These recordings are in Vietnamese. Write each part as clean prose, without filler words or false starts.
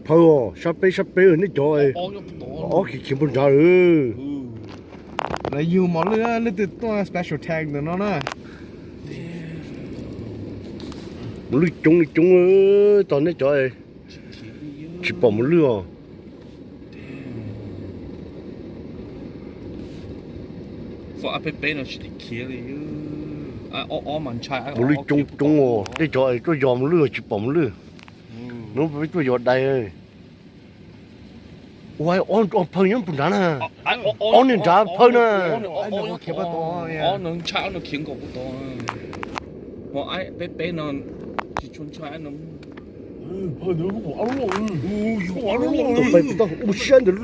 phao sắp bê ở nơi chỗ ấy ó cái kiếm bún chả ừ là nhiều món nữa nó từ to special tag nữa nó nè một lưỡi chung toàn nơi chỗ ấy chỉ bỏ một lưỡi for a bit nó chỉ kia đi mình chạy một lưỡi chung cái chỗ ấy tôi dòm lưỡi chỉ bỏ một lưỡi nó phải tôi dòm đây ơi ôi on phơi nhắm bún chả nè on nên chả phơi nè nó chạy nó khiến cổ bút to mà ai bé nó chỉ chôn chạy nó phơi nữa cũng bỏ luôn tôi phải tôi ui xanh rồi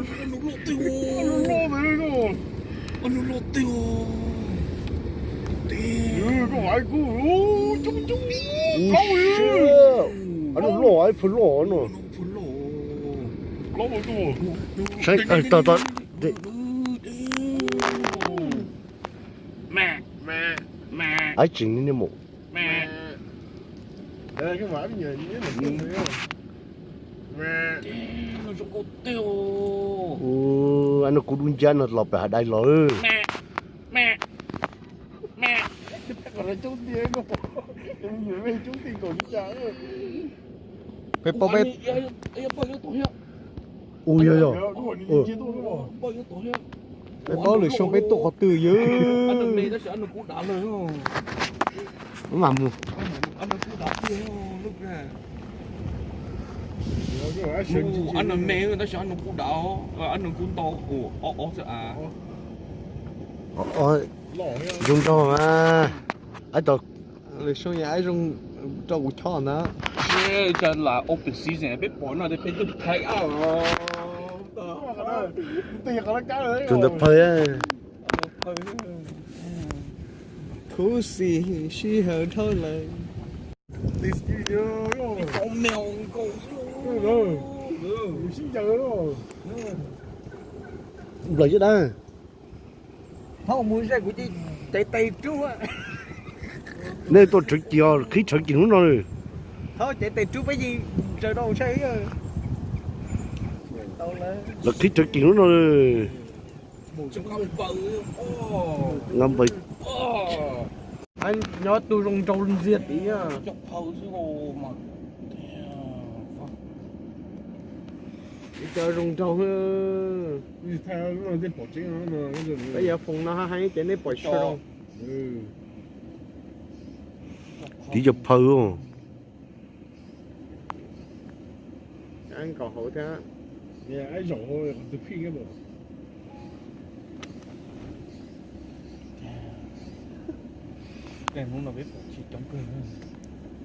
anh lột tiêu cái ngoại cú chung đi anh lỗ ai phun lỗ nó lỗ một tu sai tao mẹ ai chỉnh đi một mẹ đây cái ngoại bây giờ như thế này mẹ nó trong cổ tiêu anh nó cũng đúng chân nó lọp ở đây rồi mẹ còn là chút tiền không em nhớ về chút tiền còn chứ chả bé bao bé bao nhiêu tuổi ui rồi bao nhiêu tuổi bé bao lửa xong bé tổ có từ dữ anh đừng đi nó sẽ anh đừng cú đáเลยkhông mà mua anh đừng cú đá tiền không lúc này anh đừng mê người ta sẽ anh đừng cú đá anh đừng cú to sẽ dùng cho mà ai to lửa xong nhà ai dùng cho của chó nữa chứ là open season biết bỏ nó để biết được thấy chúng ta phơi á thú gì suy hở thôi lại đi ski con mèo con xin chào đó lời chứ đó không muốn ra của chị chạy tay chú á nên tôi trực chiều khí trực chiều nó rồi thôi chạy tay chú cái gì trời đâu xây là khí trực chiều nó rồi ngâm bị anh nhớ tôi rong trâu diệt ý à chọc phâu chứ hồ mà chơi rong trâu đi theo nó đi bỏ chính nó bây giờ phùng nó hay cái này bỏ sơ đâu chỉ chụp phơi không anh còn hổ thế nhà ấy rổ từ khi cái bộ Then muốn biết chị chống cười nữa.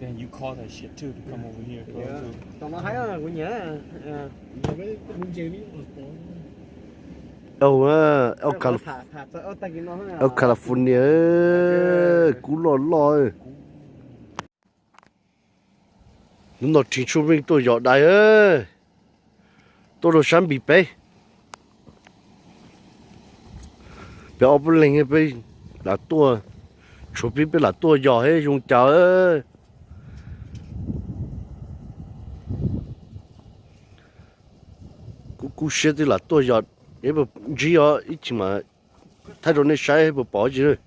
Then you call that shit too to come over here. còn nó thấy là của nhớ nhà mấy muốn chơi đi ở ở California cú lòi nhưng nó chính số mình tôi dọn đây ơi tôi đồ sáng bị bé bé ở bên lưng bên là tôi số bị bé là tôi dọn hết dùng chảo ơi cú xe thì là tôi dọn nếu mà chỉ ở ít mà thay đổi này sai mà bỏ gì rồi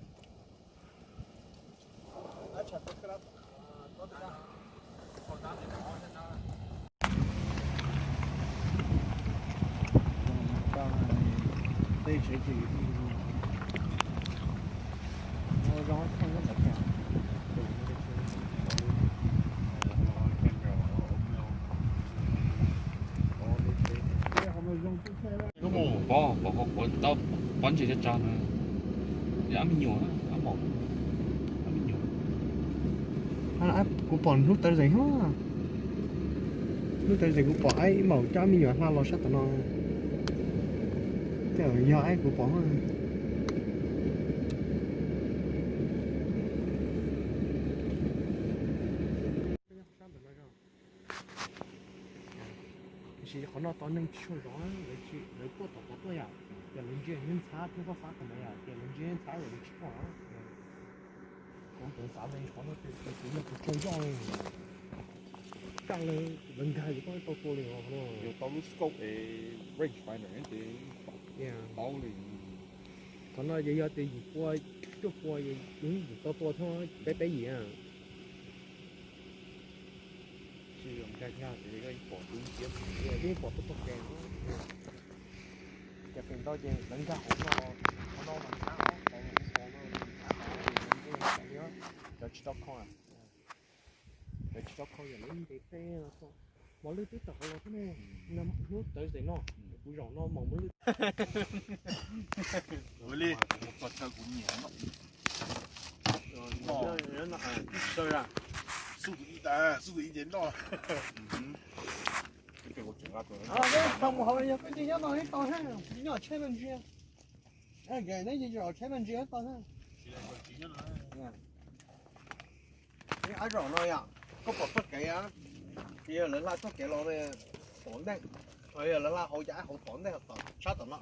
bỏ tao bắn chỉ cho tròn để ăn nhiều á ăn mỏng ăn nhiều anh áp cũng còn lúc tới giày hết lúc tới giày cũng bỏ ai màu cho mình nhỏ hoa lò sắt nó kiểu do ai cũng bỏ chỉ có nó tao nên chơi rõ lấy chỉ lấy bút tao bút ya để lần trước nhân查通过发怎么样để lần trước nhân查有的吃不完我等啥的好多都不重要 tăng lên lần thay có tao tua liền không nó. Yo tao lúc scope range finder thì Yeah. tao liền Còn nó giờ thì qua chút qua những tao tua thôi bé gì à. sử dụng cái nhà thì cái bỏ túi kiếm Yeah, cái bỏ tao kèn nó. Cái phần đó chứ lần thay nó mà sáng nó còn nó cái nhớ cho stop con. Để cho con nhà lấy để té nó bỏ lưới tiếp tục nó thế này năm nước tới rồi nó cúi rồng nó mỏng mới Ủa đi. một vật thơ cũng nhiều lắm. Rồi nó chơi à.速度一点到。给我整个ตัวนั้น cái không họ giờ cái gì nó nói to ha nhỏ chơi lên chưa cái này gì rồi chơi lên chưa to ha cái ai rõ nói à có bỏ tất cái á bây giờ là tất cái nó này tổn đấy bây giờ là hậu giá hậu tổn đấy hậu tổn sát tổn nó